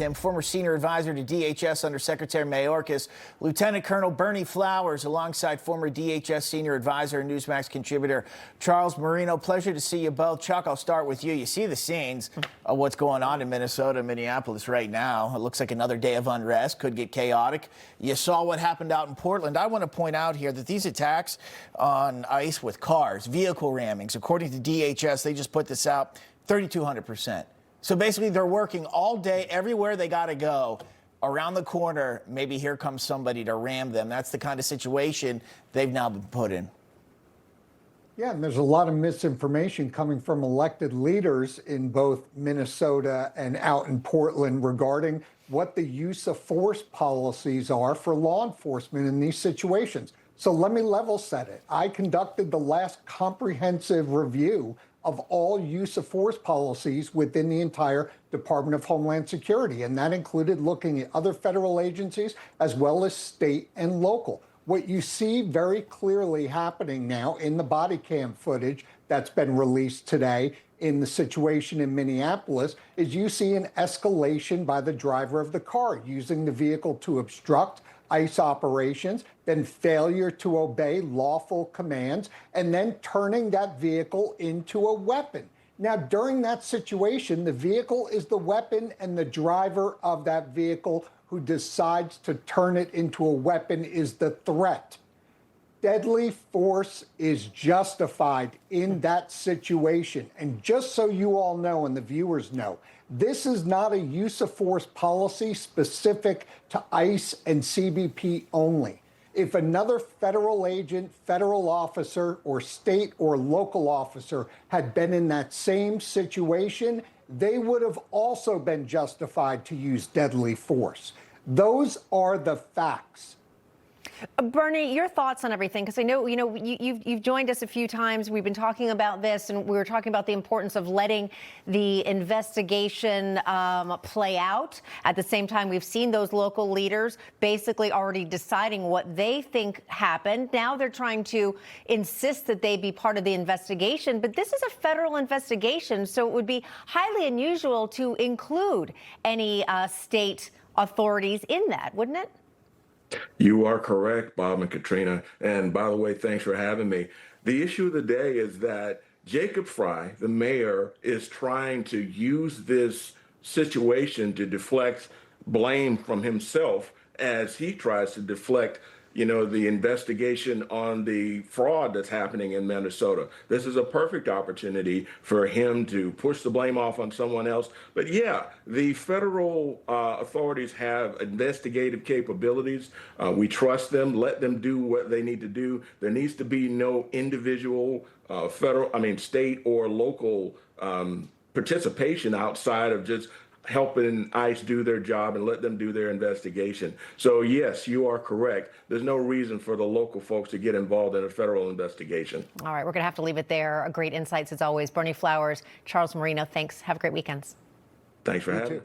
Former senior advisor to DHS under Secretary Mayorkas, Lieutenant Colonel Berney Flowers, alongside former DHS senior advisor and NEWSMAX contributor Charles Marino. Pleasure to see you both. Chuck, I'll start with you. You see the scenes of what's going on in Minnesota, Minneapolis right now. It looks like another day of unrest, could get chaotic. You saw what happened out in Portland. I want to point out here that these attacks on ICE with cars, vehicle rammings, according to DHS, they just put this out, 3,200%. So basically, they're working all day, everywhere they got to go. Around the corner, maybe here comes somebody to ram them. That's the kind of situation they've now been put in. Yeah, and there's a lot of misinformation coming from elected leaders in both Minnesota and out in Portland regarding what the use of force policies are for law enforcement in these situations. So let me level set it. I conducted the last comprehensive review of all use of force policies within the entire Department of Homeland Security. And that included looking at other federal agencies as well as state and local. What you see very clearly happening now in the body cam footage that's been released today in the situation in Minneapolis is you see an escalation by the driver of the car using the vehicle to obstruct ICE operations, then failure to obey lawful commands, and then turning that vehicle into a weapon. Now, during that situation, the vehicle is the weapon, and the driver of that vehicle who decides to turn it into a weapon is the threat. Deadly force is justified in that situation. And just so you all know and the viewers know, this is not a use of force policy specific to ICE and CBP only. If another federal agent, federal officer, or state or local officer had been in that same situation, they would have also been justified to use deadly force. Those are the facts. Berney, your thoughts on everything, because I know, you've joined us a few times. We've been talking about this, and we were talking about the importance of letting the investigation play out. At the same time, we've seen those local leaders basically already deciding what they think happened. Now they're trying to insist that they be part of the investigation, but this is a federal investigation, so it would be highly unusual to include any state authorities in that, wouldn't it? You are correct, Bob and Katrina. And by the way, thanks for having me. The issue of the day is that Jacob Frey, the mayor, is trying to use this situation to deflect blame from himself as he tries to deflect, the investigation on the fraud that's happening in Minnesota. This is a perfect opportunity for him to push the blame off on someone else. But yeah, the federal authorities have investigative capabilities. We trust them, let them do what they need to do. There needs to be no individual state or local participation outside of just helping ICE do their job and let them do their investigation. So yes, you are correct. There's no reason for the local folks to get involved in a federal investigation. All right, we're going to have to leave it there. Great insights as always. Berney Flowers, Charles Marino, thanks. Have a great weekend. Thanks for having us.